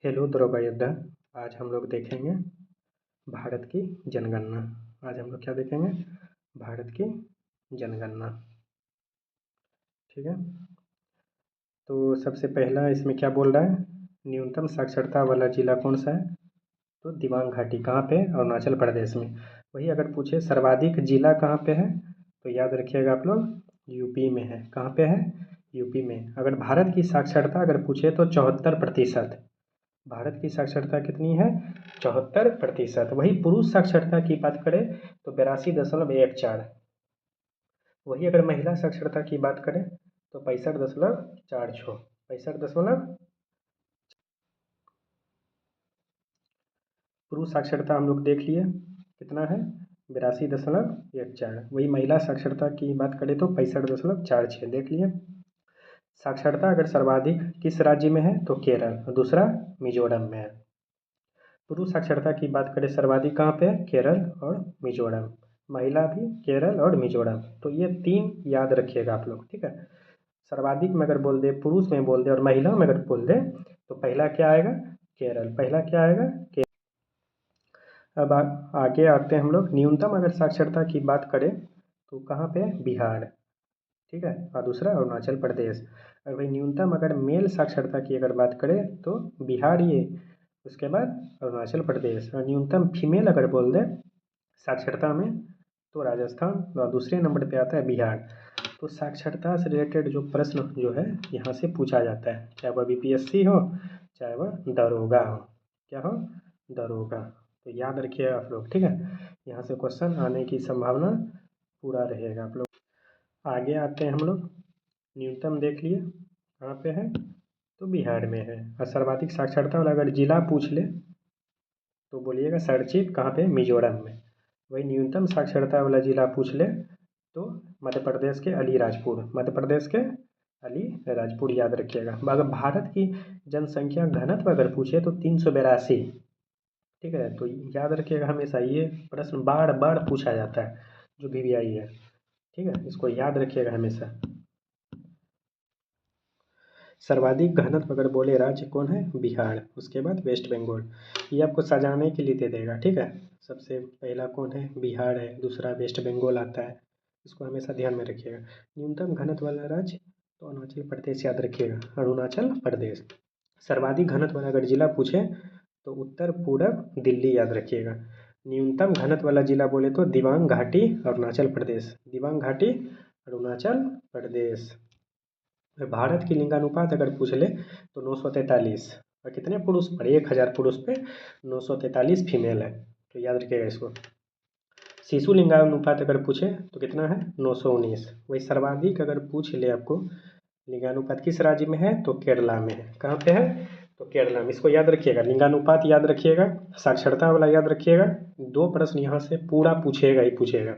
Hello दरोगा योद्धा। आज हम लोग देखेंगे भारत की जनगणना। आज हम लोग क्या देखेंगे? भारत की जनगणना। ठीक है। तो सबसे पहला इसमें क्या बोल रहा है? न्यूनतम साक्षरता वाला जिला कौन सा है? तो दिबांग घाटी कहाँ पे? अरुणाचल प्रदेश में। वही अगर पूछे सर्वाधिक जिला कहाँ पे है, तो याद रखिएगा आप लोग, यूपी में है। कहाँ पे है? यूपी में। अगर भारत की साक्षरता अगर पूछे तो 74%। भारत की साक्षरता कितनी है? 74%। वही पुरुष साक्षरता की बात करें तो 82.14। वही अगर महिला साक्षरता की बात करें तो 65.46। 65 पुरुष साक्षरता हम लोग देख लिए कितना है? 82.14। वही महिला साक्षरता की बात करें तो 65.46 देख लिए। साक्षरता अगर सर्वाधिक किस राज्य में है तो केरल, और दूसरा मिजोरम में है। पुरुष साक्षरता की बात करें सर्वाधिक कहाँ पे है? केरल और मिजोरम। महिला भी केरल और मिजोरम। तो ये तीन याद रखिएगा आप लोग, ठीक है। सर्वाधिक में अगर बोल दे, पुरुष में बोल दे और महिला में अगर बोल दे तो पहला क्या आएगा? केरल। पहला क्या आएगा? केरल। अब आगे आते हैं हम लोग। न्यूनतम अगर साक्षरता की बात करें तो कहाँ पे है? बिहार, ठीक है। और दूसरा अरुणाचल प्रदेश। और भाई न्यूनतम अगर मेल साक्षरता की अगर बात करें तो बिहार ये, उसके बाद अरुणाचल प्रदेश। और न्यूनतम फीमेल अगर बोल दें साक्षरता में तो राजस्थान, और दूसरे नंबर पे आता है बिहार। तो साक्षरता से रिलेटेड जो प्रश्न जो है यहाँ से पूछा जाता है, चाहे वह बीपीएससी हो चाहे वह दरोगा हो। क्या हो? दरोगा। तो याद रखिए आप लोग, ठीक है। यहाँ से क्वेश्चन आने की संभावना पूरा रहेगा आप लोग। आगे आते हैं हम लोग। न्यूनतम देख लिए कहाँ पे है? तो बिहार में है। और सर्वाधिक साक्षरता वाला अगर जिला पूछ ले तो बोलिएगा सरचिप कहाँ पे? मिजोरम में। वही न्यूनतम साक्षरता वाला जिला पूछ ले तो मध्य प्रदेश के अलीराजपुर, मध्य प्रदेश के अलीराजपुर याद रखिएगा। अगर भारत की जनसंख्या घनत्व अगर पूछे तो 382, ठीक है। तो याद रखिएगा हमेशा, ये प्रश्न बार बार पूछा जाता है जो वीवीआई है, ठीक है। इसको याद रखिएगा हमेशा। सर्वाधिक घनत्व अगर बोले राज्य कौन है? बिहार। उसके बाद वेस्ट बंगाल। ये आपको सजाने के लिए दे देगा, ठीक है। सबसे पहला कौन है? बिहार है। दूसरा वेस्ट बंगाल आता है। इसको हमेशा ध्यान में रखिएगा। न्यूनतम घनत्व वाला राज्य तो अरुणाचल प्रदेश याद रखिएगा, अरुणाचल प्रदेश। सर्वाधिक घनत्व वाला अगर जिला पूछे तो उत्तर पूरब दिल्ली याद रखिएगा। न्यूनतम घनत्व वाला जिला बोले तो दिबांग घाटी अरुणाचल प्रदेश, दिबांग घाटी अरुणाचल प्रदेश। भारत की लिंगानुपात अगर पूछ ले तो 943। और कितने पुरुष पर? 1000 पुरुष पे 943 फीमेल है। तो याद रखिएगा इसको। शिशु लिंगानुपात अगर पूछे तो कितना है? 919। वही सर्वाधिक अगर पूछ ले आपको लिंगानुपात किस राज्य में है तो केरला में है। कहाँ पे है? तो केरला में। इसको याद रखिएगा, लिंगानुपात याद रखिएगा, साक्षरता वाला याद रखिएगा। दो प्रश्न यहाँ से पूरा पूछेगा ही पूछेगा।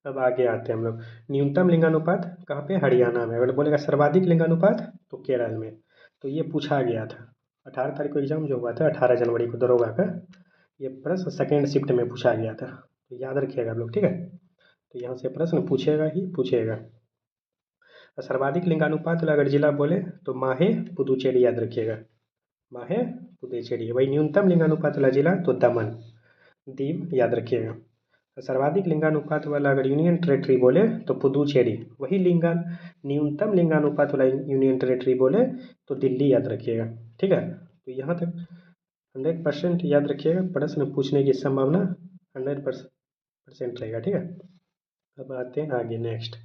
अब आगे आते हैं हम लोग। न्यूनतम लिंगानुपात कहाँ पे? हरियाणा में। अगर बोलेगा सर्वाधिक लिंगानुपात तो केरल में। तो ये पूछा गया था 18 तारीख को एग्जाम जो हुआ था, 18 जनवरी को दरोगा का। ये प्रश्न सेकेंड शिफ्ट में पूछा गया था, तो याद रखिएगा आप लोग, ठीक है। तो यहाँ से प्रश्न पूछेगा ही पूछेगा। सर्वाधिक लिंगानुपात वाला अगर जिला बोले तो माहे पुदुचेरी याद रखिएगा, माहे पुदुचेरी। वही न्यूनतम लिंगानुपात वाला जिला तो दमन दीव याद रखिएगा। सर्वाधिक लिंगानुपात वाला अगर यूनियन टेरेटरी बोले तो पुदुचेरी। वही न्यूनतम लिंगानुपात वाला यूनियन टेरेटरी बोले तो दिल्ली याद रखिएगा, ठीक है। तो यहाँ तक 100% याद रखिएगा, प्रश्न पूछने की संभावना 100% रहेगा, ठीक है। अब आते हैं आगे नेक्स्ट।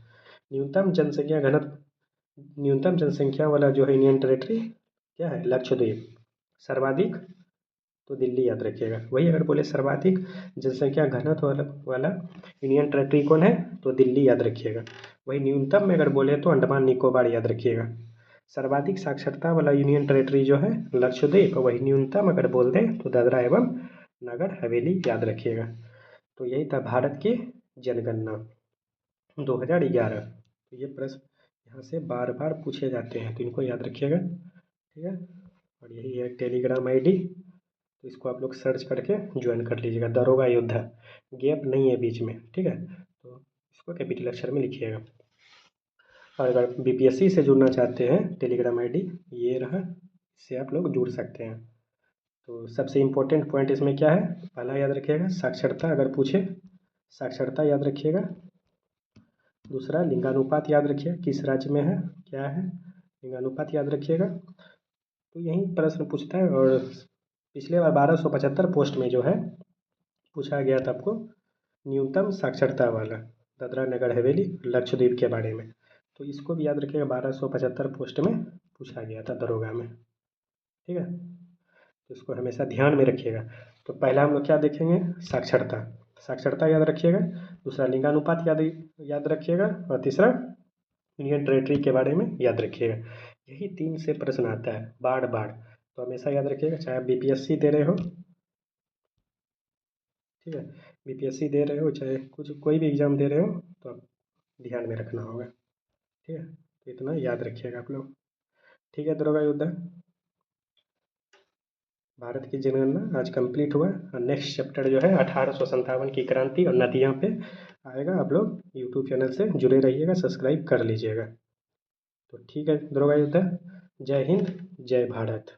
न्यूनतम जनसंख्या घनत्व, न्यूनतम जनसंख्या वाला जो है यूनियन टेरेटरी क्या है? लक्षद्वीप। सर्वाधिक तो दिल्ली याद रखिएगा। वही अगर बोले सर्वाधिक जनसंख्या घनत्व वाला यूनियन टेरेटरी कौन है तो दिल्ली याद रखिएगा। वही न्यूनतम में अगर बोले तो अंडमान निकोबार याद रखिएगा। सर्वाधिक साक्षरता वाला यूनियन टेरेटरी जो है लक्षद्वीप। वही न्यूनतम अगर बोल दें तो दादरा एवं नगर हवेली याद रखिएगा। तो यही था भारत की जनगणना 2011। तो ये प्रश्न यहाँ से बार बार पूछे जाते हैं, तो इनको याद रखिएगा, ठीक है। और यही है टेलीग्राम आईडी, तो इसको आप लोग सर्च करके ज्वाइन कर लीजिएगा, दरोगा योद्धा। गैप नहीं है बीच में, ठीक है। तो इसको कैपिटल अक्षर में लिखिएगा। और अगर बीपीएससी से जुड़ना चाहते हैं टेलीग्राम आईडी ये रहा, इससे आप लोग जुड़ सकते हैं। तो सबसे इम्पोर्टेंट पॉइंट इसमें क्या है, पहला याद रखिएगा साक्षरता, अगर पूछे साक्षरता याद रखिएगा। दूसरा लिंगानुपात याद रखिए, किस राज्य में है, क्या है, लिंगानुपात याद रखिएगा। तो यही प्रश्न पूछता है। और पिछले बार 1275 पोस्ट में जो है पूछा गया था आपको न्यूनतम साक्षरता वाला, दादरा नगर हवेली लक्षद्वीप के बारे में। तो इसको भी याद रखिएगा, 1275 पोस्ट में पूछा गया था दरोगा में। ठीक है, तो इसको हमेशा ध्यान में रखिएगा। तो पहला हम लोग क्या देखेंगे, साक्षरता, साक्षरता याद रखिएगा। दूसरा लिंगानुपात याद रखिएगा। और तीसरा इंडियन टेरेटरी के बारे में याद रखिएगा। यही 3 से प्रश्न आता है बार बार, तो हमेशा याद रखिएगा, चाहे आप बीपीएससी दे रहे हो, ठीक है, बीपीएससी दे रहे हो चाहे कुछ कोई भी एग्ज़ाम दे रहे हो, तो आप ध्यान में रखना होगा। ठीक है, तो इतना याद रखिएगा आप लोग। ठीक है दरोगा योद्धा, भारत की जनगणना आज कंप्लीट हुआ। और नेक्स्ट चैप्टर जो है 1857 की क्रांति और नदियाँ पे आएगा। आप लोग यूट्यूब चैनल से जुड़े रहिएगा, सब्सक्राइब कर लीजिएगा। तो ठीक है दरोगा योद्धा, जय हिंद जय भारत।